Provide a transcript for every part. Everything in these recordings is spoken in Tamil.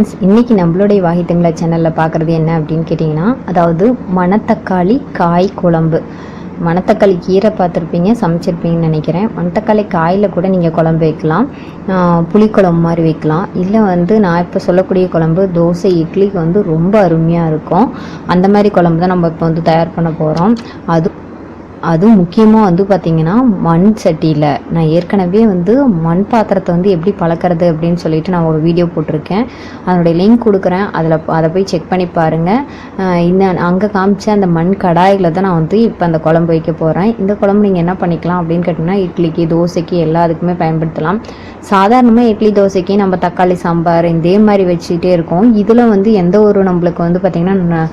இன்னைக்கு நம்மளுடைய வாகை தமிழா சேனலில் பார்க்குறது என்ன அப்படின்னு கேட்டிங்கன்னா, அதாவது மணத்தக்காளி காய் குழம்பு. மணத்தக்காளி கீரை பார்த்துருப்பீங்க, சமைச்சிருப்பீங்கன்னு நினைக்கிறேன். மணத்தக்காளி காயில் கூட நீங்கள் குழம்பு வைக்கலாம், புளிக்குழம்பு மாதிரி வைக்கலாம். இல்லை நான் இப்போ சொல்லக்கூடிய குழம்பு தோசை இட்லிக்கு ரொம்ப அருமையாக இருக்கும். அந்த மாதிரி குழம்பு தான் நம்ம இப்போ தயார் பண்ண போகிறோம். அதுவும் முக்கியமாக பார்த்திங்கன்னா மண் சட்டியில். நான் ஏற்கனவே மண் பாத்திரத்தை எப்படி பழக்கிறது அப்படின்னு சொல்லிட்டு நான் ஒரு வீடியோ போட்டிருக்கேன். அதனுடைய லிங்க் கொடுக்குறேன், அதை போய் செக் பண்ணி பாருங்கள். அங்கே காமிச்ச அந்த மண் கடாயில் தான் நான் இப்போ அந்த குழம்பு வைக்க போகிறேன். இந்த குழம்பு நீங்கள் என்ன பண்ணிக்கலாம் அப்படின்னு கேட்டிங்கன்னா, இட்லிக்கு தோசைக்கு எல்லாத்துக்குமே பயன்படுத்தலாம். சாதாரணமாக இட்லி தோசைக்கு நம்ம தக்காளி சாம்பார் இதே மாதிரி வச்சுக்கிட்டே இருக்கோம். இதில் எந்த ஒரு நம்மளுக்கு பார்த்திங்கன்னா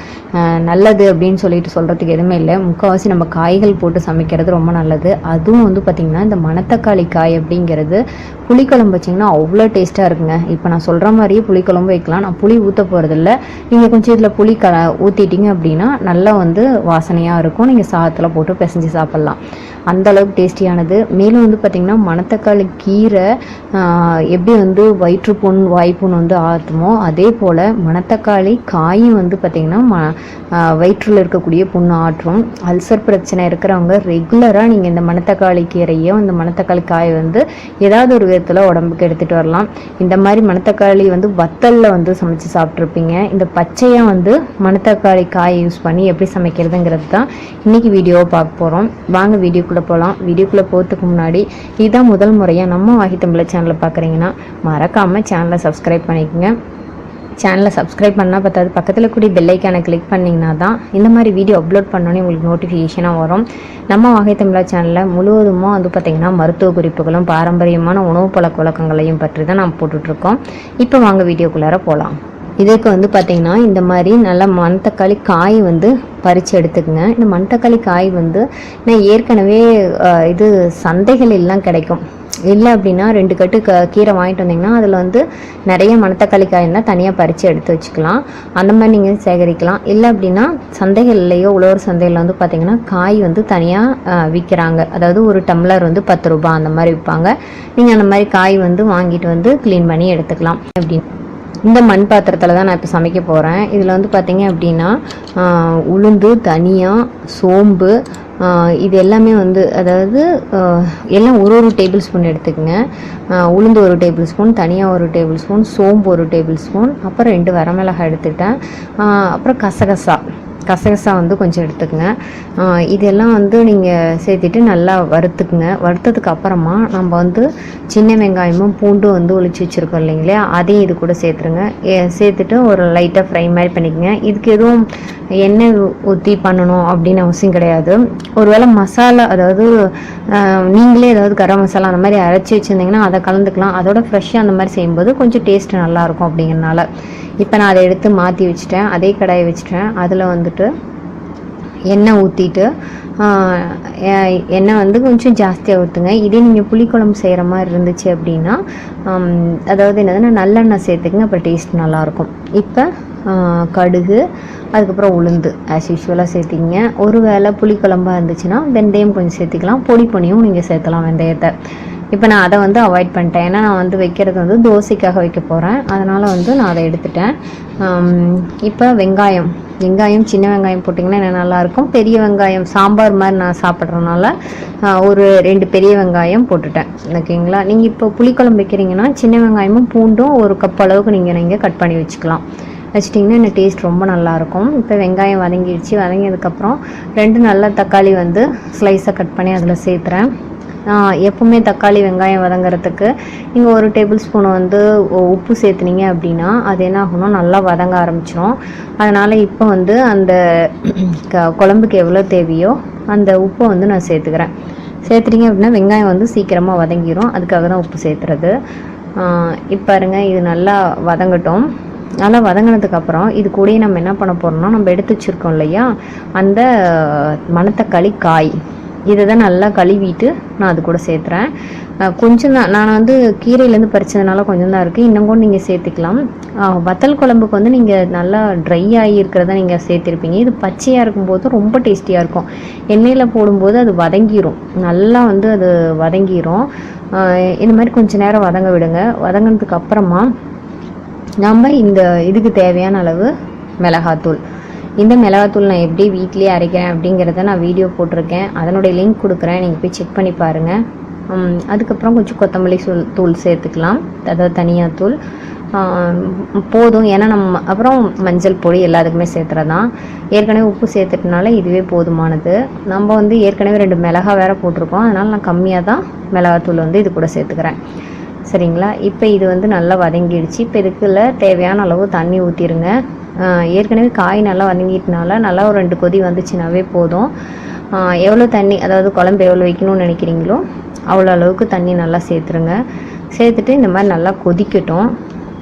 நல்லது அப்படின்னு சொல்லிட்டு சொல்கிறதுக்கு எதுவுமே இல்லை. முக்கால்வாசி நம்ம காய்கள் போட்டு சமைக்கிறது ரொம்ப நல்லது. அதுவும் பார்த்திங்கன்னா இந்த மணத்தக்காளி காய் அப்படிங்கிறது புளிக்குழம்பு வச்சிங்கன்னா அவ்வளோ டேஸ்ட்டாக இருக்குங்க. இப்போ நான் சொல்கிற மாதிரியே புளிக்குழம்பு வைக்கலாம். நான் புளி ஊற்ற போகிறதில்ல. நீங்கள் கொஞ்சம் இதில் புளி ஊற்றிட்டிங்க அப்படின்னா நல்லா வாசனையாக இருக்கும். நீங்கள் சாதத்தில் போட்டு பிசைஞ்சு சாப்பிட்லாம். அந்தளவுக்கு டேஸ்டியானது. மேலும் பார்த்திங்கன்னா மணத்தக்காளி கீரை எப்படி வயிற்றுப்புண் வாய்ப்புண் ஆற்றுமோ, அதே போல் மணத்தக்காளி காயும் பார்த்திங்கன்னா வயிற்றில் இருக்கக்கூடிய புண்ணு ஆற்றும். அல்சர் பிரச்சனை இருக்கிறவங்க ரெகுலராக நீங்கள் இந்த மணத்தக்காளி கீரையோ இந்த மணத்தக்காளி காய் ஏதாவது ஒரு விதத்தில் உடம்புக்கு எடுத்துகிட்டு வரலாம். இந்த மாதிரி மணத்தக்காளி வத்தலில் சமைச்சு சாப்பிட்ருப்பீங்க. இந்த பச்சையாக மணத்தக்காளி காய் யூஸ் பண்ணி எப்படி சமைக்கிறதுங்கிறது தான் இன்றைக்கி வீடியோவை பார்க்க போகிறோம். வாங்க வீடியோக்குள்ளே போகலாம். வீடியோக்குள்ளே போகிறதுக்கு முன்னாடி இதுதான் முதல் முறையாக நம்ம வாகை தமிழா சேனலை பார்க்குறீங்கன்னா மறக்காமல் சேனலை சப்ஸ்கிரைப் பண்ணிக்கோங்க. சேனலை சப்ஸ்கிரைப் பண்ணால் பார்த்தாது பக்கத்தில் கூடிய பெல்லைக்கானை கிளிக் பண்ணிங்கன்னா தான் இந்த மாதிரி வீடியோ அப்லோட் பண்ணோன்னே உங்களுக்கு நோட்டிஃபிகேஷனாக வரும். நம்ம வாகை தமிழா சேனலில் முழுவதுமாக பார்த்திங்கன்னா மருத்துவ குறிப்புகளும் பாரம்பரியமான உணவு பழக்க வழக்கங்களையும் பற்றி தான் நான் போட்டுட்ருக்கோம். இப்போ வாங்க வீடியோக்குள்ளார போகலாம். இதுக்கு பார்த்திங்கன்னா இந்த மாதிரி நல்லா மணத்தக்காளி காய் பறித்து எடுத்துக்கங்க. இந்த மணத்தக்காளி காய் நான் ஏற்கனவே இது சந்தைகள் எல்லாம் கிடைக்கும். இல்லை அப்படின்னா 2 கட்டு கீரை வாங்கிட்டு வந்தீங்கன்னா அதில் நிறைய மணத்தக்காளி காயெல்லாம் தனியாக பறித்து எடுத்து வச்சுக்கலாம். அந்த மாதிரி நீங்கள் சேகரிக்கலாம். இல்லை அப்படின்னா சந்தைகள்லேயோ உழவர் சந்தையில் பார்த்திங்கன்னா காய் தனியாக விற்கிறாங்க. அதாவது ஒரு டம்ளர் 10 ரூபா அந்த மாதிரி விற்பாங்க. நீங்கள் அந்த மாதிரி காய் வாங்கிட்டு க்ளீன் பண்ணி எடுத்துக்கலாம். அப்படின்னு இந்த மண் பாத்திரத்தில் தான் நான் இப்போ சமைக்க போகிறேன். இதில் பார்த்திங்க அப்படின்னா உளுந்து, தனியா, சோம்பு இது எல்லாமே அதாவது எல்லாம் ஒரு டேபிள் ஸ்பூன் எடுத்துக்கங்க. உளுந்து 1 டேபிள் ஸ்பூன், தனியாக 1 டேபிள் ஸ்பூன், சோம்பு 1 டேபிள் ஸ்பூன், அப்புறம் 2 வரமிளகாய் எடுத்துக்கிட்டேன். அப்புறம் கசகசா கொஞ்சம் எடுத்துக்கங்க. இதெல்லாம் நீங்கள் சேர்த்துட்டு நல்லா வறுத்துக்குங்க. வறுத்ததுக்கு அப்புறமா நம்ம சின்ன வெங்காயமும் பூண்டும் ஒளிச்சு வச்சுருக்கோம் இல்லைங்களா, அதையும் இது கூட சேர்த்துருங்க. சேர்த்துட்டு ஒரு லைட்டாக ஃப்ரை மாதிரி பண்ணிக்கோங்க. இதுக்கு எதுவும் எண்ணெய் ஊற்றி பண்ணணும் அப்படின்னு அவசியம் கிடையாது. ஒருவேளை மசாலா, அதாவது நீங்களே ஏதாவது கரம் மசாலா அந்த மாதிரி அரைச்சி வச்சுருந்தீங்கன்னா அதை கலந்துக்கலாம். அதோட ஃப்ரெஷ்ஷாக அந்த மாதிரி செய்யும்போது கொஞ்சம் டேஸ்ட் நல்லாயிருக்கும் அப்படிங்கிறனால. இப்போ நான் அதை எடுத்து மாற்றி வச்சுட்டேன். அதே கடாயை வச்சுட்டேன். அதில் எண்ணெய் ஊற்றிட்டு எண்ணெய் கொஞ்சம் ஜாஸ்தியாக ஊற்றுங்க. இதே நீங்கள் புளிக்குழம்பு செய்கிற மாதிரி இருந்துச்சு அப்படின்னா அதாவது என்னதுன்னா நல்லெண்ணெய் சேர்த்துக்குங்க. அப்புறம் டேஸ்ட் நல்லாயிருக்கும். இப்போ கடுகு, அதுக்கப்புறம் உளுந்து ஆஸ் யூஷுவலாக சேர்த்திங்க. ஒரு வேளை புளிக்குழம்பாக இருந்துச்சுன்னா வெந்தயம் கொஞ்சம் சேர்த்திக்கலாம். பொடியும் நீங்கள் சேர்த்தலாம் வெந்தயத்தை. இப்போ நான் அதை அவாய்ட் பண்ணிட்டேன். ஏன்னா நான் வைக்கிறது தோசைக்காக வைக்க போகிறேன். அதனால் நான் அதை எடுத்துட்டேன். இப்போ வெங்காயம் சின்ன வெங்காயம் போட்டிங்கன்னா என்ன நல்லாயிருக்கும். பெரிய வெங்காயம் சாம்பார் மாதிரி நான் சாப்பிட்றதுனால ஒரு 2 பெரிய வெங்காயம் போட்டுட்டேன். ஓகேங்களா. நீங்கள் இப்போ புளிக்குழம்பு வைக்கிறீங்கன்னா சின்ன வெங்காயமும் பூண்டும் 1 கப் அளவுக்கு நீங்கள் கட் பண்ணி வச்சுக்கலாம். வச்சிட்டிங்கன்னா இந்த டேஸ்ட் ரொம்ப நல்லாயிருக்கும். இப்போ வெங்காயம் வதங்கியதுக்கப்புறம் 2 நல்ல தக்காளி ஸ்லைஸாக கட் பண்ணி அதில் சேர்த்துறேன். எப்பவுமே தக்காளி வெங்காயம் வதங்கிறதுக்கு நீங்கள் 1 டேபிள் ஸ்பூன் உப்பு சேர்த்துனீங்க அப்படின்னா அது என்ன ஆகணும்னா நல்லா வதங்க ஆரம்பிச்சிடும். அதனால் இப்போ அந்த குழம்புக்கு எவ்வளோ தேவையோ அந்த உப்பை நான் சேர்த்துக்கிறேன். சேர்த்துட்டிங்க அப்படின்னா வெங்காயம் சீக்கிரமாக வதங்கிடும். அதுக்காக தான் உப்பு சேர்த்துறது. இப்போ பாருங்க, இது நல்லா வதங்கட்டும். நல்லா வதங்கினதுக்கப்புறம் இது கூடயே நம்ம என்ன பண்ண போகிறோம்னா, நம்ம எடுத்து வச்சுருக்கோம் இல்லையா அந்த மணத்தக்காளி காய், இதை தான் நல்லா கழுவிட்டு நான் அது கூட சேர்த்துறேன். கொஞ்சம் தான் நான் கீரையிலேருந்து பறிச்சதுனால கொஞ்சம் தான் இருக்குது. இன்னும் கூட நீங்கள் சேர்த்துக்கலாம். வத்தல் குழம்புக்கு நீங்கள் நல்லா ட்ரை ஆகி இருக்கிறத நீங்கள் சேர்த்துருப்பீங்க. இது பச்சையாக இருக்கும்போது ரொம்ப டேஸ்டியாக இருக்கும். எண்ணெயில் போடும்போது அது வதங்கிடும், நல்லா அது வதங்கிடும். இந்த மாதிரி கொஞ்சம் நேரம் வதங்க விடுங்க. வதங்கினதுக்கு அப்புறமா நம்ம இந்த இதுக்கு தேவையான அளவு மிளகாத்தூள். இந்த மிளகாத்தூள் நான் எப்படி வீட்லேயே அரைக்கிறேன் அப்படிங்கிறத நான் வீடியோ போட்டிருக்கேன், அதனுடைய லிங்க் கொடுக்குறேன், நீங்கள் போய் செக் பண்ணி பாருங்கள். அதுக்கப்புறம் கொஞ்சம் கொத்தமல்லி தூள் சேர்த்துக்கலாம், அதாவது தனியாத்தூள் போதும். ஏன்னா நம்ம அப்புறம் மஞ்சள் பொடி எல்லாத்துக்குமே சேர்த்துறதான். ஏற்கனவே உப்பு சேர்த்துட்டனால இதுவே போதுமானது. நம்ம வந்து ஏற்கனவே 2 மிளகா வேறு போட்டிருக்கோம், அதனால் நான் கம்மியாக தான் மிளகாத்தூள் வந்து இது கூட சேர்த்துக்கிறேன். சரிங்களா? இப்போ இது வந்து நல்லா வதங்கிடுச்சு. இப்போ இதுக்குள்ள தேவையான அளவு தண்ணி ஊற்றிடுங்க. ஏற்கனவே காய் நல்லா வதங்கிட்டனால நல்லா ஒரு 2 கொதி வந்துச்சுனாவே போதும். எவ்வளோ தண்ணி, அதாவது குழம்பு எவ்வளோ வைக்கணும்னு நினைக்கிறீங்களோ அவ்வளோ அளவுக்கு தண்ணி நல்லா சேர்த்துருங்க. சேர்த்துட்டு இந்த மாதிரி நல்லா கொதிக்கட்டும்.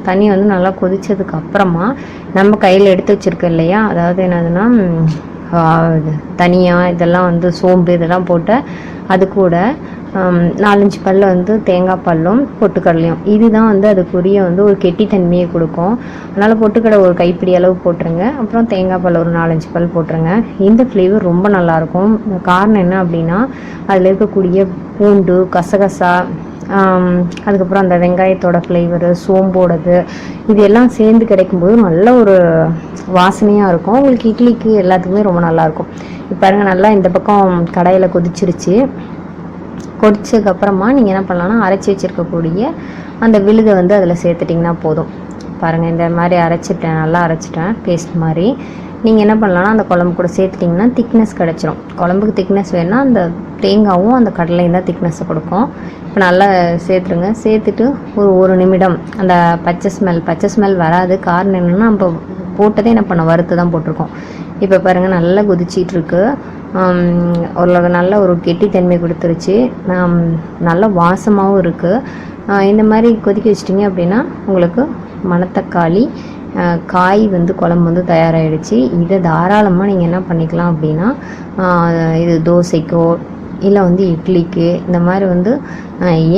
தண்ணி வந்து நல்லா கொதித்ததுக்கப்புறமா நம்ம கையில் எடுத்து வச்சுருக்கோம் இல்லையா, அதாவது என்னதுன்னா தனியாக இதெல்லாம் வந்து சோம்பு இதெல்லாம் போட்டு அது கூட 4-5 பல் வந்து தேங்காய் பல்லும் பொட்டுக்கடலையும், இதுதான் வந்து அதுக்குரிய வந்து ஒரு கெட்டித்தன்மையை கொடுக்கும். அதனால் பொட்டுக்கடலை ஒரு கைப்பிடி அளவு போட்டுருங்க, அப்புறம் தேங்காய் பல் ஒரு 4-5 பல் போட்டுருங்க. இந்த ஃப்ளேவர் ரொம்ப நல்லாயிருக்கும். காரணம் என்ன அப்படின்னா அதில் இருக்கக்கூடிய பூண்டு, கசகசா, அதுக்கப்புறம் அந்த வெங்காயத்தோட ஃப்ளேவரு, சோம்போடது, இது எல்லாம் சேர்ந்து கிடைக்கும்போது நல்ல ஒரு வாசனையாக இருக்கும். உங்களுக்கு இட்லிக்கு எல்லாத்துக்குமே ரொம்ப நல்லாயிருக்கும். இப்போ பாருங்கள், நல்லா இந்த பக்கம் கடாயில் கொதிச்சிருச்சு. கொதிச்சதுக்கப்புறமா நீங்கள் என்ன பண்ணலான்னா அரைச்சி வச்சுருக்கக்கூடிய அந்த விழுதை வந்து அதில் சேர்த்துட்டிங்கன்னா போதும். பாருங்கள், இந்த மாதிரி நல்லா அரைச்சிட்டேன் பேஸ்ட் மாதிரி. நீங்கள் என்ன பண்ணலான்னா அந்த குழம்பு கூட சேர்த்துட்டிங்கன்னா திக்னஸ் கிடச்சிரும். குழம்புக்கு திக்னஸ் வேணுன்னா அந்த தேங்காயும் அந்த கடலையும் தான் திக்னஸை கொடுக்கும். இப்போ நல்லா சேர்த்துருங்க. சேர்த்துட்டு ஒரு நிமிடம் அந்த பச்சை ஸ்மெல் வராது. காரணம் என்னென்னா நம்ம போட்டதே என்ன பண்ண வறுத்து தான் போட்டிருக்கோம். இப்போ பாருங்கள், நல்லா கொதிச்சிட்ருக்கு. ஒரு நல்ல ஒரு கெட்டித்தன்மை கொடுத்துருச்சு. நல்ல வாசமாகவும் இருக்குது. இந்த மாதிரி கொதிக்க வச்சிட்டிங்க அப்படின்னா உங்களுக்கு மணத்தக்காளி காய் வந்து குழம்பு வந்து தயாராகிடுச்சு. இதை தாராளமாக நீங்கள் என்ன பண்ணிக்கலாம் அப்படின்னா இது தோசைக்கோ இல்லை வந்து இட்லிக்கு, இந்த மாதிரி வந்து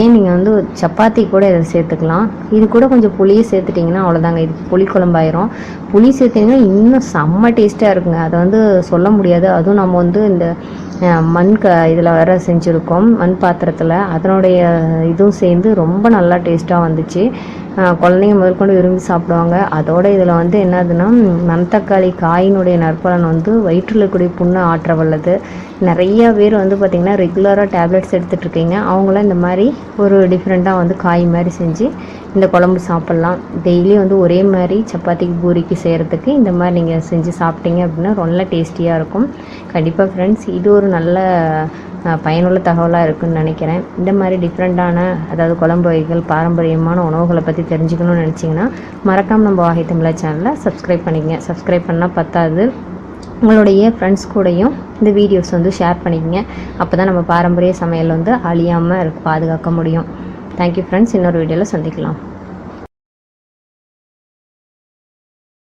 ஏன் நீங்கள் வந்து சப்பாத்தி கூட இதை சேர்த்துக்கலாம். இது கூட கொஞ்சம் புளியை சேர்த்துட்டிங்கன்னா அவ்வளோதாங்க, இது புளி குழம்பாயிரும். புளி சேர்த்திங்கன்னா இன்னும் செம்ம டேஸ்ட்டாக இருக்குங்க, அதை வந்து சொல்ல முடியாது. அதுவும் நம்ம வந்து இந்த மண் இதில் வேறு செஞ்சுருக்கோம், மண் பாத்திரத்தில். அதனுடைய இதுவும் சேர்ந்து ரொம்ப நல்லா டேஸ்ட்டாக வந்துச்சு. குழந்தைங்க முதற்கொண்டு விரும்பி சாப்பிடுவாங்க. அதோட இதில் வந்து என்னதுன்னா மணத்தக்காளி காயினுடைய நற்பலன் வந்து வயிற்றில் இருக்கக்கூடிய புண்ணை ஆற்ற வல்லது. நிறைய பேர் வந்து பார்த்திங்கன்னா ரெகுலராக டேப்லெட்ஸ் எடுத்துகிட்ருக்கீங்க, அவங்களாம் இந்த மாதிரி ஒரு டிஃப்ரெண்ட்டாக வந்து காய் மாதிரி செஞ்சு இந்த குழம்பு சாப்பிட்லாம். டெய்லி வந்து ஒரே மாதிரி சப்பாத்திக்கு பூரிக்கு செய்கிறதுக்கு இந்த மாதிரி நீங்கள் செஞ்சு சாப்பிட்டீங்க அப்படின்னா ரொம்ப டேஸ்டியாக இருக்கும். கண்டிப்பாக ஃப்ரெண்ட்ஸ், இது ஒரு நல்ல பயனுள்ள தகவலாக இருக்குதுன்னு நினைக்கிறேன். இந்த மாதிரி டிஃப்ரெண்ட்டான, அதாவது குழம்பு வகைகள், பாரம்பரியமான உணவுகளை பற்றி தெரிஞ்சுக்கணும்னு நினச்சிங்கன்னா மறக்காமல் நம்ம வாகை தமிழா சேனலை சப்ஸ்கிரைப் பண்ணிக்கங்க. சப்ஸ்கிரைப் பண்ணால் பத்தாது, உங்களுடைய ஃப்ரெண்ட்ஸ் கூடயும் இந்த வீடியோஸ் வந்து ஷேர் பண்ணிக்கங்க. அப்போ தான் நம்ம பாரம்பரிய சமையல் வந்து அழியாமல் பாதுகாக்க முடியும். தேங்க்யூ ஃப்ரெண்ட்ஸ், இன்னொரு வீடியோவில் சந்திக்கலாம்.